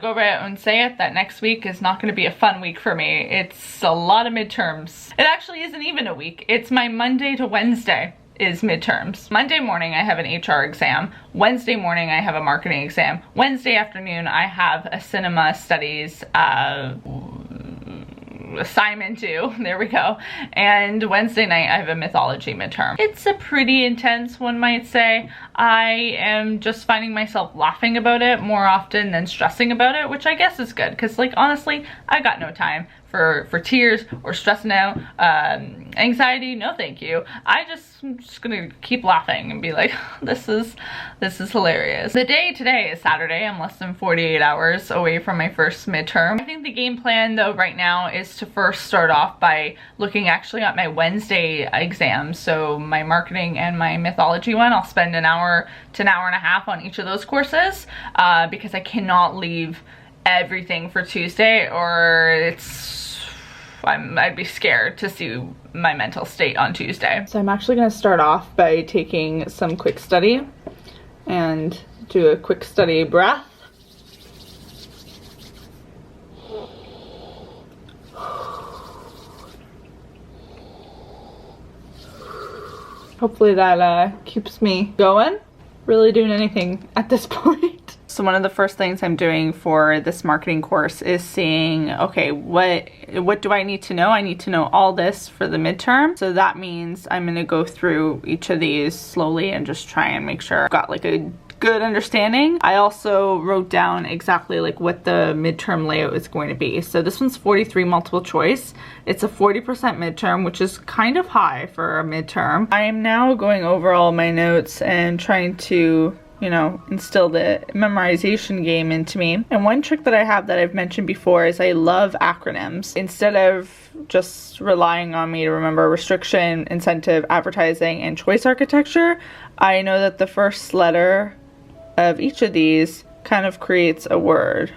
go right out and say it that next week is not going to be a fun week for me. It's a lot of midterms. It actually isn't even a week. It's my Monday to Wednesday is midterms. Monday morning I have an HR exam. Wednesday morning I have a marketing exam. Wednesday afternoon I have a cinema studies assignment due. There we go. And Wednesday night I have a mythology midterm. It's a pretty intense, one might say. I am just finding myself laughing about it more often than stressing about it, which I guess is good, because like honestly I got no time for tears or stressing out, anxiety, no thank you. I'm just gonna keep laughing and be like, this is hilarious. The day today is Saturday. I'm less than 48 hours away from my first midterm. I think the game plan though right now is to first start off by looking actually at my Wednesday exams. So my marketing and my mythology one, I'll spend an hour to an hour and a half on each of those courses, because I cannot leave everything for Tuesday or I'd be scared to see my mental state on Tuesday. So I'm actually going to start off by taking some quick study and do a quick study breath. Hopefully that keeps me going. Really doing anything at this point. So one of the first things I'm doing for this marketing course is seeing, okay, what do I need to know? I need to know all this for the midterm. So that means I'm gonna go through each of these slowly and just try and make sure I've got like a good understanding. I also wrote down exactly like what the midterm layout is going to be. So this one's 43 multiple choice. It's a 40% midterm, which is kind of high for a midterm. I am now going over all my notes and trying to, you know, instill the memorization game into me. And one trick that I have that I've mentioned before is I love acronyms. Instead of just relying on me to remember restriction, incentive, advertising, and choice architecture, I know that the first letter of each of these kind of creates a word.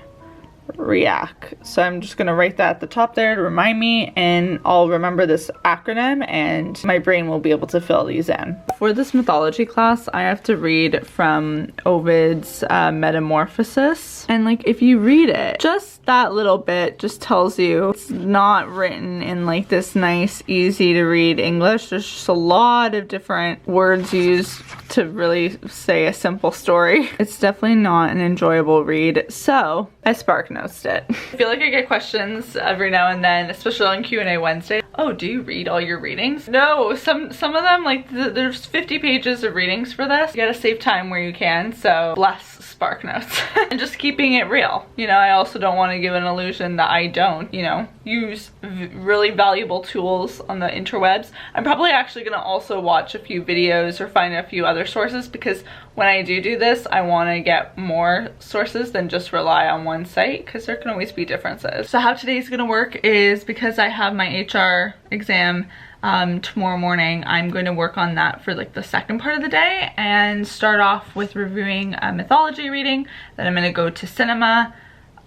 React. So I'm just gonna write that at the top there to remind me, and I'll remember this acronym and my brain will be able to fill these in. For this mythology class, I have to read from Ovid's Metamorphosis, and like if you read it, just that little bit just tells you it's not written in like this nice easy to read English. There's just a lot of different words used to really say a simple story. It's definitely not an enjoyable read, so I spark notes it. I feel like I get questions every now and then, especially on Q&A Wednesday. Oh, do you read all your readings? No, some of them, like there's 50 pages of readings for this. You gotta save time where you can, so bless spark notes. And just keeping it real. You know, I also don't want to give an illusion that I don't, you know, use really valuable tools on the interwebs. I'm probably actually gonna also watch a few videos or find a few other sources, because when I do this, I want to get more sources than just rely on one site, because there can always be differences. So how today's gonna work is, because I have my HR exam tomorrow morning, I'm going to work on that for like the second part of the day and start off with reviewing a mythology reading. Then I'm going to go to cinema,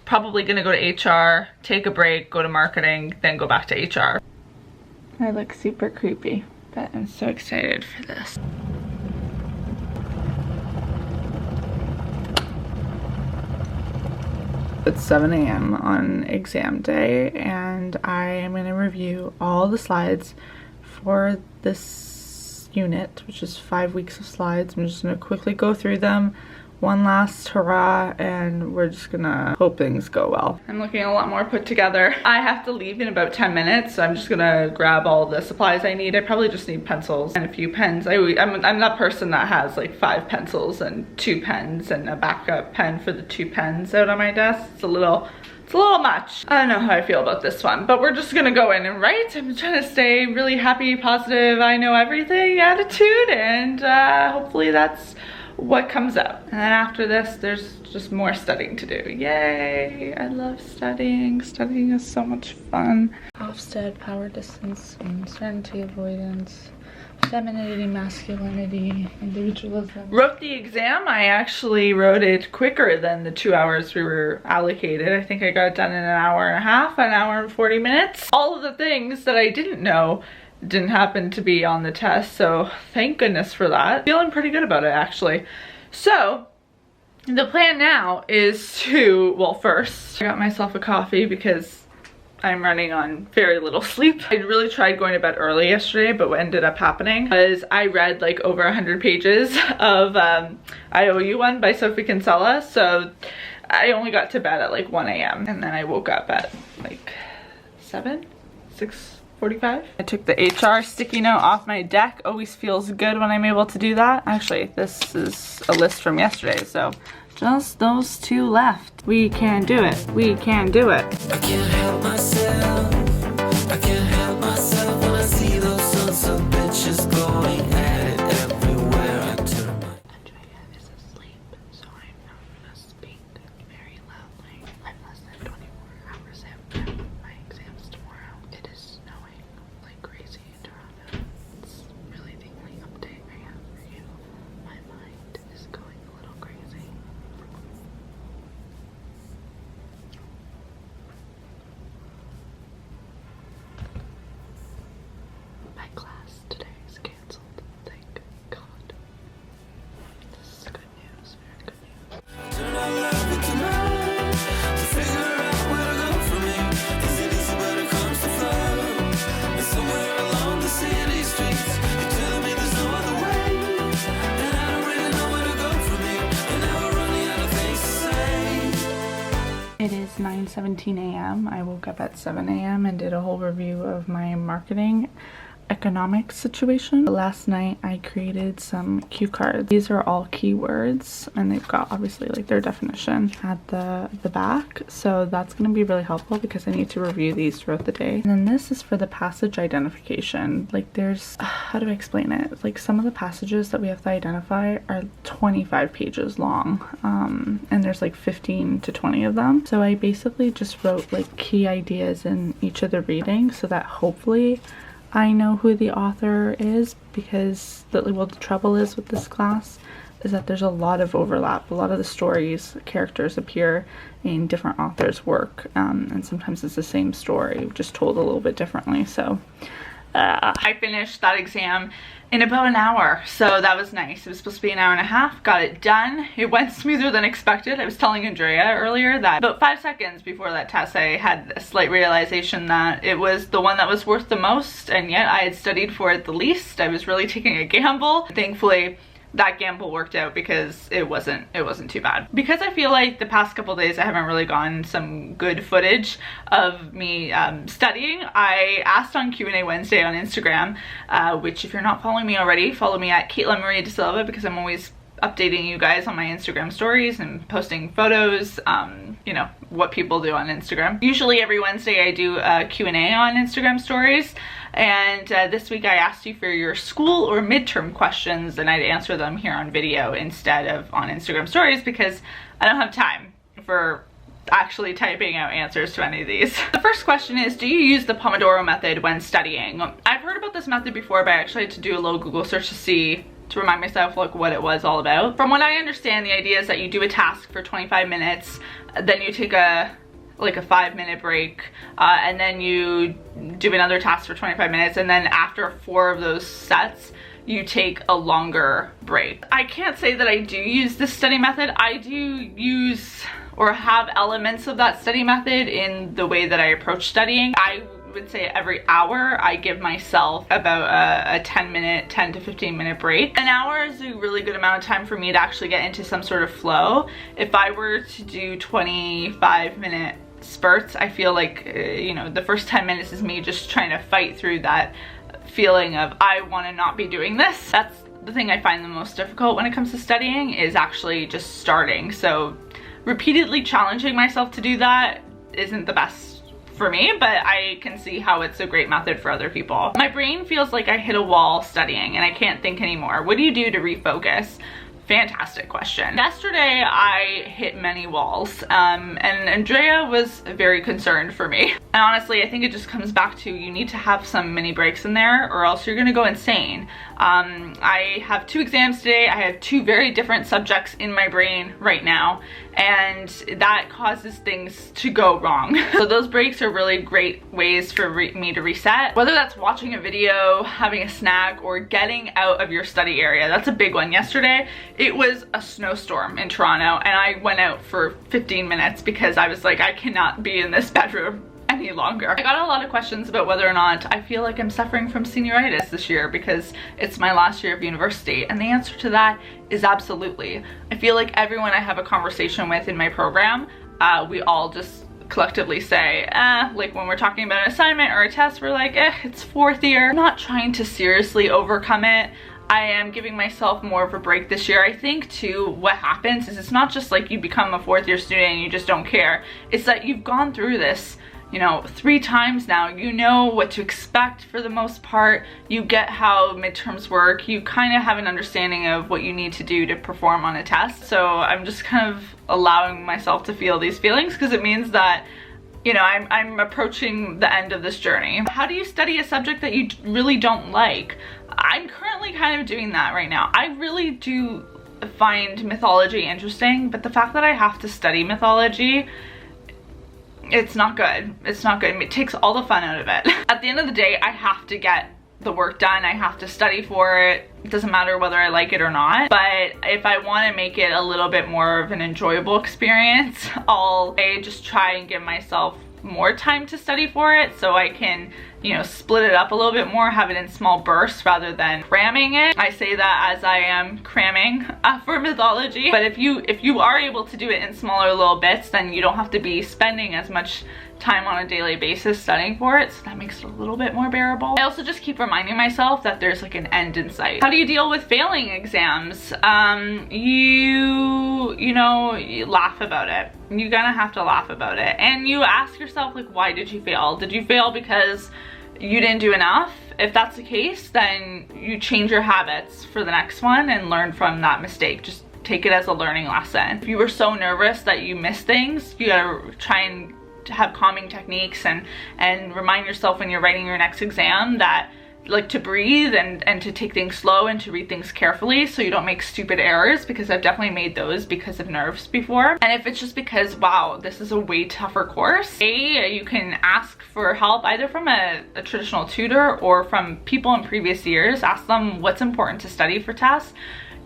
probably going to go to HR, take a break, go to marketing, then go back to HR. I look super creepy, but I'm so excited for this. It's 7 a.m. on exam day, and I am going to review all the slides for this unit, which is 5 weeks of slides. I'm just going to quickly go through them, one last hurrah, and we're just gonna hope things go well. I'm looking a lot more put together. I have to leave in about 10 minutes, so I'm just gonna grab all the supplies I need. I probably just need pencils and a few pens. I'm that person that has like 5 pencils and 2 pens and a backup pen for the 2 pens out on my desk. It's a little much. I don't know how I feel about this one, but we're just gonna go in and write. I'm trying to stay really happy, positive, I know everything attitude, and hopefully that's what comes out. And then after this, there's just more studying to do. Yay! I love studying. Studying is so much fun. Hofstede, power distance, uncertainty avoidance, femininity, masculinity, individualism. Wrote the exam. I actually wrote it quicker than the 2 hours we were allocated. I think I got it done in an hour and a half, an hour and 40 minutes. All of the things that I didn't know didn't happen to be on the test, so thank goodness for that. Feeling pretty good about it, actually. So the plan now is to, well, first I got myself a coffee because I'm running on very little sleep. I really tried going to bed early yesterday, but what ended up happening was I read like over 100 pages of I Owe You One by Sophie Kinsella, so I only got to bed at like 1 a.m. and then I woke up at like 6:45. I took the HR sticky note off my deck. Always feels good when I'm able to do that. Actually, this is a list from yesterday, so just those two left. We can do it. We can do it. I can't help myself. I can't help myself when I see those sons of bitches going at it everywhere I turn my... Andrea is asleep, so I'm not gonna speak very loudly. I'm less than 24 hours out from my exams tomorrow. It is snowing like crazy in Toronto. It's really the only update I have for you. My mind is going a little crazy. My class today is cancelled. Thank God. This is good news. Very good news. Turn our love into mine to figure out where to go from here. Is it easy when it comes to flow? And somewhere along the city streets, you're telling me there's no other way. And I don't really know where to go from here. And now we're running out of things to say. It is 9:17 a.m. I woke up at 7 a.m. and did a whole review of my marketing economic situation. Last night I created some cue cards. These are all keywords and they've got obviously like their definition at the back, so that's going to be really helpful because I need to review these throughout the day. And then this is for the passage identification. Like there's how do I explain it, like some of the passages that we have to identify are 25 pages long, and there's like 15 to 20 of them. So I basically just wrote like key ideas in each of the readings so that hopefully I know who the author is, because the trouble is with this class is that there's a lot of overlap. A lot of the stories, characters appear in different authors' work, and sometimes it's the same story, just told a little bit differently. So I finished that exam in about an hour, so that was nice. It was supposed to be an hour and a half. Got it done. It went smoother than expected. I was telling Andrea earlier that about 5 seconds before that test I had a slight realization that it was the one that was worth the most, and yet I had studied for it the least. I was really taking a gamble. Thankfully that gamble worked out because it wasn't too bad. Because I feel like the past couple days I haven't really gotten some good footage of me studying, I asked on Q&A Wednesday on Instagram, which if you're not following me already, follow me at Caitlin Marie De Silva, because I'm always updating you guys on my Instagram stories and posting photos, you know, what people do on Instagram. Usually every Wednesday I do a Q&A on Instagram stories, and this week I asked you for your school or midterm questions, and I'd answer them here on video instead of on Instagram stories because I don't have time for actually typing out answers to any of these. The first question is, do you use the Pomodoro method when studying? I've heard about this method before, but I actually had to do a little Google search to remind myself like what it was all about. From what I understand, the idea is that you do a task for 25 minutes, then you take a 5-minute break, and then you do another task for 25 minutes, and then after 4 of those sets you take a longer break. I can't say that I do use this study method. I do use or have elements of that study method in the way that I approach studying. I would say every hour I give myself about a 10 to 15 minute break. An hour is a really good amount of time for me to actually get into some sort of flow. If I were to do 25-minute spurts, I feel like you know, the first 10 minutes is me just trying to fight through that feeling of I want to not be doing this. That's the thing I find the most difficult when it comes to studying, is actually just starting. So repeatedly challenging myself to do that isn't the best for me, but I can see how it's a great method for other people. My brain feels like I hit a wall studying and I can't think anymore. What do you do to refocus? Fantastic question. Yesterday I hit many walls, and Andrea was very concerned for me. And honestly, I think it just comes back to you need to have some mini breaks in there or else you're gonna go insane. I have 2 exams today. I have 2 very different subjects in my brain right now, and that causes things to go wrong. So those breaks are really great ways for me to reset, whether that's watching a video, having a snack, or getting out of your study area. That's a big one. Yesterday it was a snowstorm in Toronto and I went out for 15 minutes because I was like, I cannot be in this bedroom any longer. I got a lot of questions about whether or not I feel like I'm suffering from senioritis this year because it's my last year of university, and the answer to that is absolutely. I feel like everyone I have a conversation with in my program, we all just collectively say, like when we're talking about an assignment or a test, we're like, it's 4th year. I'm not trying to seriously overcome it. I am giving myself more of a break this year. I think too, what happens is it's not just like you become a 4th year student and you just don't care. It's that you've gone through this, you know, 3 times now. You know what to expect for the most part. You get how midterms work. You kind of have an understanding of what you need to do to perform on a test. So I'm just kind of allowing myself to feel these feelings because it means that, you know, I'm approaching the end of this journey. How do you study a subject that you really don't like? I'm currently kind of doing that right now. I really do find mythology interesting, but the fact that I have to study mythology, it's not good. It's not good. It takes all the fun out of it. At the end of the day, I have to get the work done. I have to study for it. It doesn't matter whether I like it or not. But if I want to make it a little bit more of an enjoyable experience, I'll just try and give myself more time to study for it so I can, you know, split it up a little bit more, have it in small bursts rather than cramming it. I say that as I am cramming for mythology, but if you are able to do it in smaller little bits, then you don't have to be spending as much time on a daily basis studying for it, so that makes it a little bit more bearable. I also just keep reminding myself that there's like an end in sight. How do you deal with failing exams? You laugh about it. You're gonna have to laugh about it, and you ask yourself, like, why did you fail? Did you fail because you didn't do enough? If that's the case, then you change your habits for the next one and learn from that mistake. Just take it as a learning lesson. If you were so nervous that you missed things, you gotta try and have calming techniques and remind yourself when you're writing your next exam that, like, to breathe and to take things slow and to read things carefully so you don't make stupid errors, because I've definitely made those because of nerves before. And if it's just because, wow, this is a way tougher course, you can ask for help either from a traditional tutor or from people in previous years. Ask them what's important to study for tests.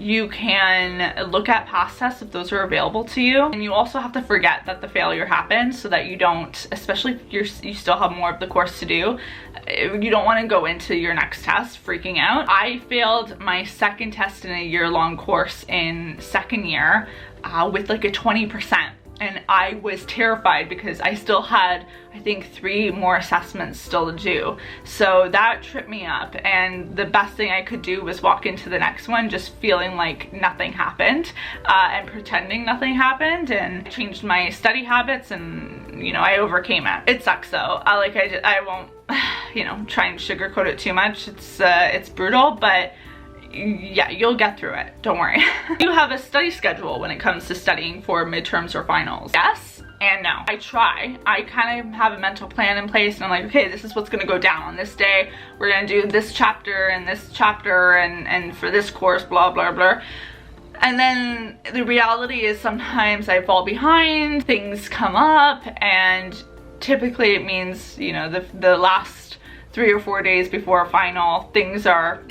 You can look at past tests if those are available to you, and you also have to forget that the failure happened so that you don't, especially if you still have more of the course to do, you don't want to go into your next test freaking out. I failed my 2nd test in a year-long course in 2nd year with like a 20%. And I was terrified because I still had, I think, 3 more assessments still to do. So that tripped me up, and the best thing I could do was walk into the next one just feeling like nothing happened and pretending nothing happened, and changed my study habits, and, you know, I overcame it. It sucks though. I won't, you know, try and sugarcoat it too much. It's brutal, but yeah, you'll get through it, don't worry. You have a study schedule when it comes to studying for midterms or finals? Yes and no. I try. I kind of have a mental plan in place, and I'm like, okay, this is what's gonna go down on this day. We're gonna do this chapter and this chapter, and for this course, blah blah blah. And then the reality is sometimes I fall behind, things come up, and typically it means, you know, the last 3 or 4 days before a final, things are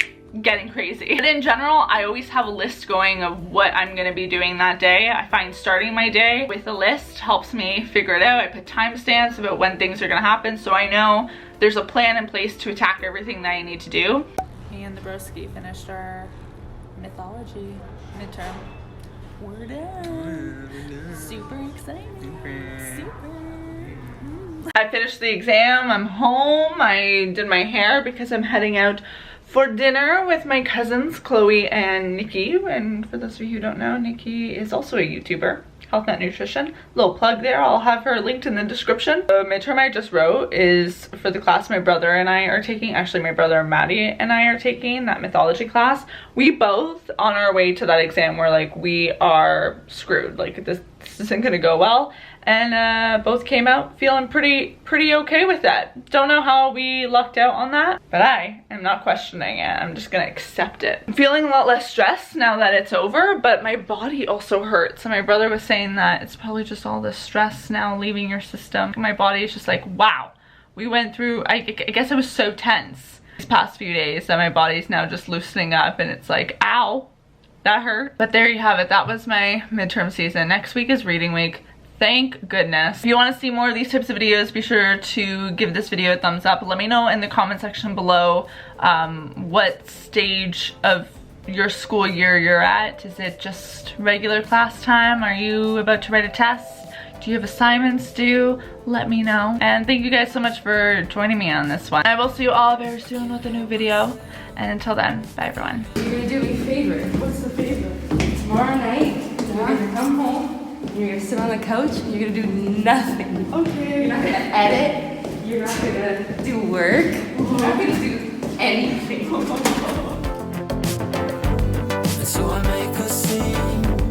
getting crazy. But in general, I always have a list going of what I'm gonna be doing that day. I find starting my day with a list helps me figure it out. I put timestamps about when things are gonna happen, so I know there's a plan in place to attack everything that I need to do. Me and the broski finished our mythology midterm. We're done. Super exciting. Super. I finished the exam. I'm home. I did my hair because I'm heading out for dinner with my cousins Chloe and Nikki. And for those of you who don't know, Nikki is also a YouTuber, Health Net Nutrition. Little plug there, I'll have her linked in the description. The midterm I just wrote is for the class my brother and I are taking. Actually, my brother Maddie and I are taking that mythology class. We both, on our way to that exam, were like, we are screwed. Like, this isn't gonna go well. and both came out feeling pretty okay with that. Don't know how we lucked out on that, but I am not questioning it. I'm just gonna accept it. I'm feeling a lot less stressed now that it's over, but my body also hurts. And my brother was saying that it's probably just all the stress now leaving your system. My body is just like, wow, we went through, I guess it was so tense these past few days that my body's now just loosening up, and it's like, ow, that hurt. But there you have it. That was my midterm season. Next week is reading week. Thank goodness. If you want to see more of these types of videos, be sure to give this video a thumbs up. Let me know in the comment section below what stage of your school year you're at. Is it just regular class time? Are you about to write a test? Do you have assignments due? Let me know. And thank you guys so much for joining me on this one. I will see you all very soon with a new video. And until then, bye everyone. You're gonna do me a favor. What's the favor? Tomorrow night, you're gonna come home, you're gonna sit on the couch, and you're gonna do nothing. Okay. You're not gonna edit, you're not gonna do work, you're not gonna do anything. And so I make a scene.